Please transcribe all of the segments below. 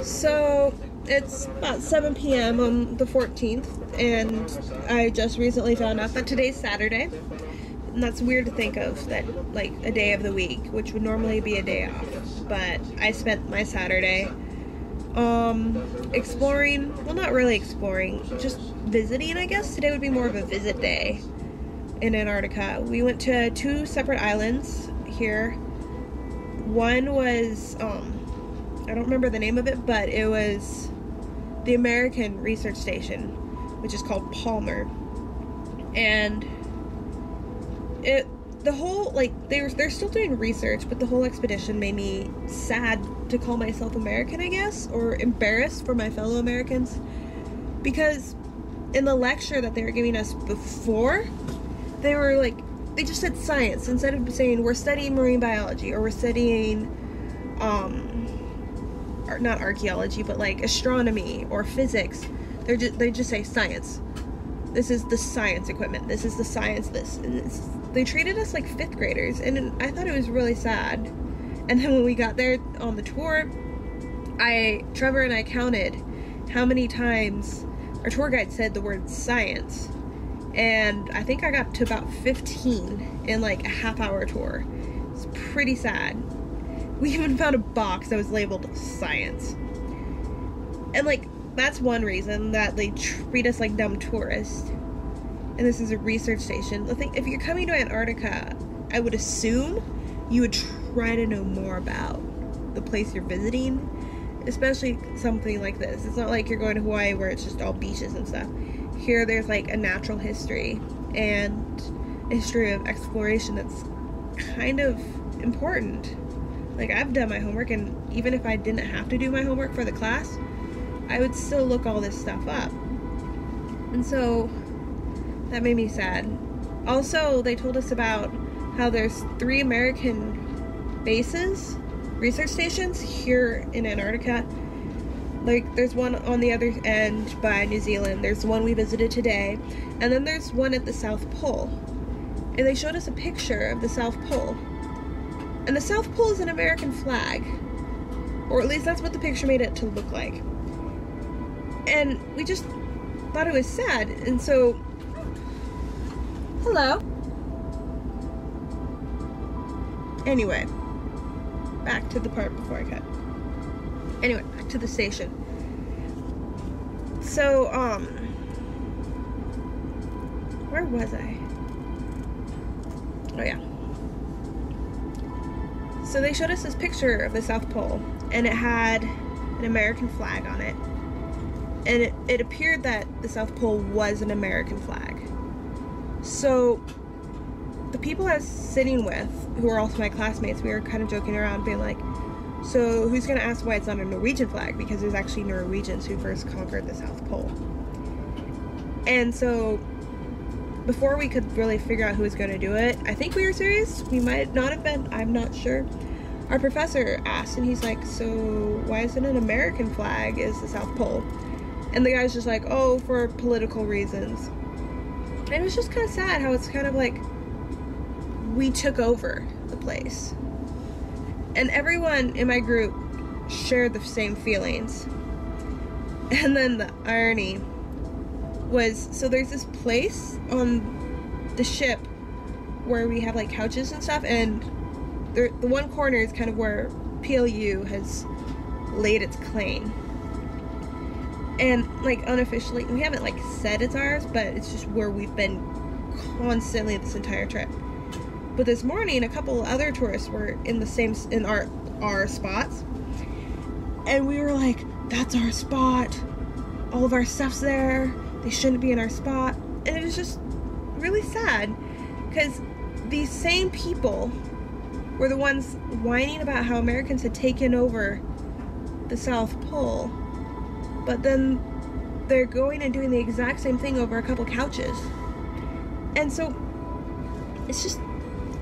So it's about 7 p.m. on the 14th, and I just recently found out that today's Saturday. And that's weird to think of, that like a day of the week, which would normally be a day off. But I spent my Saturday exploring, well, not really exploring, just visiting, I guess. Today would be more of a visit day in Antarctica. We went to 2 separate islands here. One was, I don't remember the name of it, but it was the American research station, which is called Palmer. And the whole, like, they're still doing research, but the whole expedition made me sad to call myself American, I guess, or embarrassed for my fellow Americans, because in the lecture that they were giving us before, they were like, they just said science instead of saying we're studying marine biology, or we're studying not archaeology, but like astronomy or physics. They just say science. This is the science equipment. This is the science this. And they treated us like 5th graders, and I thought it was really sad. And then when we got there on the tour, Trevor and I counted how many times our tour guide said the word science. And I think I got to about 15 in like a half-hour tour. It's pretty sad. We even found a box that was labeled science. And like, that's one reason that they treat us like dumb tourists. And this is a research station. The thing, if you're coming to Antarctica, I would assume you would try to know more about the place you're visiting, especially something like this. It's not like you're going to Hawaii where it's just all beaches and stuff. Here there's like a natural history and a history of exploration that's kind of important. Like, I've done my homework, and even if I didn't have to do my homework for the class, I would still look all this stuff up. And so that made me sad. Also, they told us about how there's 3 American bases, research stations here in Antarctica. Like, there's one on the other end by New Zealand. There's one we visited today. And then there's one at the South Pole. And they showed us a picture of the South Pole. And the South Pole is an American flag. Or at least that's what the picture made it to look like. And we just thought it was sad. And so, hello. Anyway, back to the part before I cut. Anyway, back to the station. So, where was I? Oh yeah. So they showed us this picture of the South Pole, and it had an American flag on it. And it appeared that the South Pole was an American flag. So the people I was sitting with, who were also my classmates, we were kind of joking around, being like, so who's going to ask why it's not a Norwegian flag? Because there's actually Norwegians who first conquered the South Pole. And so before we could really figure out who was going to do it, I think we were serious. We might not have been. I'm not sure. Our professor asked, and he's like, so why isn't it an American flag is the South Pole? And the guy's just like, oh, for political reasons. And it was just kind of sad how it's kind of like we took over the place. And everyone in my group shared the same feelings. And then the irony was, so there's this place on the ship where we have like couches and stuff, and the one corner is kind of where PLU has laid its claim. And like unofficially, we haven't like said it's ours, but it's just where we've been constantly this entire trip. But this morning, a couple other tourists were in our spots, and we were like, that's our spot. All of our stuff's there. They shouldn't be in our spot. And it was just really sad, because these same people were the ones whining about how Americans had taken over the South Pole, but then they're going and doing the exact same thing over a couple couches. And so it's just,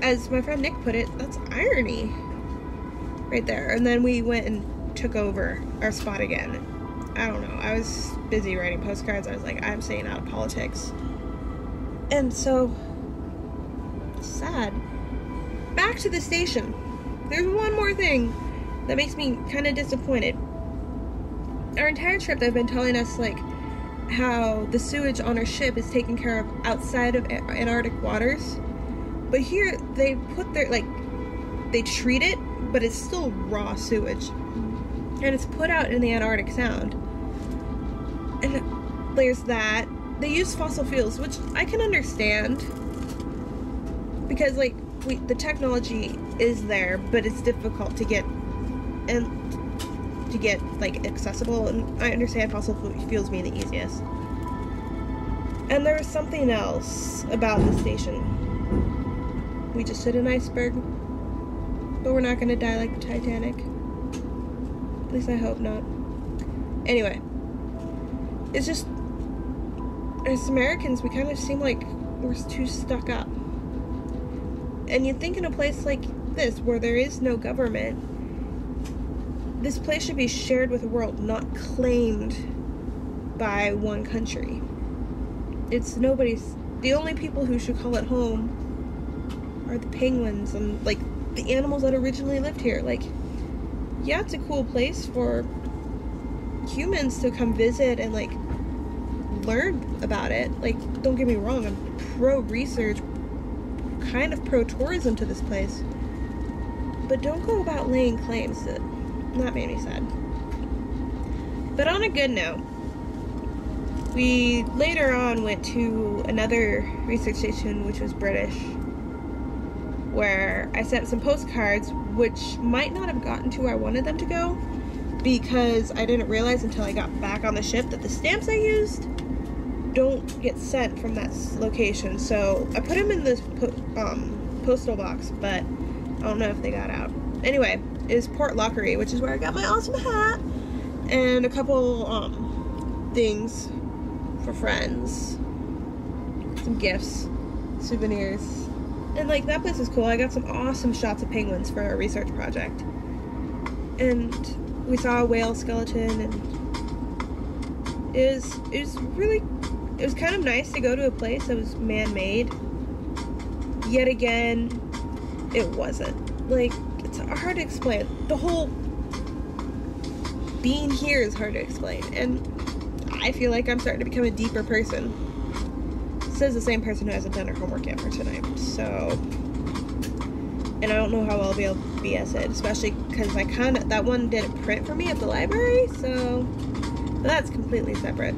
as my friend Nick put it, that's irony right there. And then we went and took over our spot again. I don't know, I was busy writing postcards. I was like, I'm staying out of politics. And so, sad. Back to the station. There's one more thing that makes me kind of disappointed. our entire trip they've been telling us like how the sewage on our ship is taken care of outside of Antarctic waters, but here they put their they treat it, but it's still raw sewage, and it's put out in the Antarctic Sound. And there's that. They use fossil fuels, which I can understand, because the technology is there, but it's difficult to get accessible, and I understand fossil fuels being the easiest. And there was something else about the station. We just hit an iceberg, but we're not gonna die like the Titanic. At least I hope not. Anyway, it's just, as Americans, we kind of seem like we're too stuck up. And you'd think in a place like this, where there is no government, this place should be shared with the world, not claimed by one country. It's nobody's. The only people who should call it home are the penguins and the animals that originally lived here. Yeah, it's a cool place for humans to come visit and learn about it. Don't get me wrong, I'm pro research, kind of pro tourism to this place, but don't go about laying claims. That made me sad. But on a good note, we later on went to another research station, which was British, where I sent some postcards, which might not have gotten to where I wanted them to go, because I didn't realize until I got back on the ship that the stamps I used don't get sent from that location. So I put them in this postal box, but I don't know if they got out. Anyway, is Port Lockery, which is where I got my awesome hat and a couple things for friends, some gifts, souvenirs, and that place is cool. I got some awesome shots of penguins for our research project, and we saw a whale skeleton, and it was kind of nice to go to a place that was man-made. Yet again, it wasn't. It's hard to explain. The whole being here is hard to explain, and I feel like I'm starting to become a deeper person. Says the same person who hasn't done her homework yet for tonight. So, and I don't know how I'll be able to BS it, especially because that one didn't print for me at the library, so that's completely separate.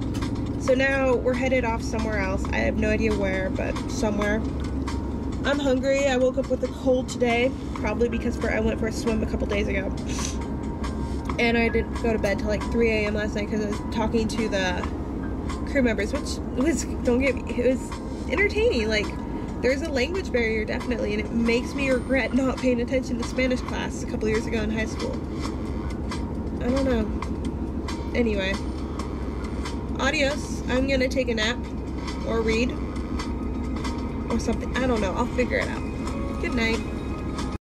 So now we're headed off somewhere else. I have no idea where, but somewhere. I'm hungry. I woke up with a cold today, probably because I went for a swim a couple days ago. And I didn't go to bed till 3 a.m. last night because I was talking to the crew members, which was, it was entertaining. There's a language barrier, definitely, and it makes me regret not paying attention to Spanish class a couple years ago in high school. I don't know. Anyway. Adios. I'm gonna take a nap or read or something. I don't know. I'll figure it out. Good night.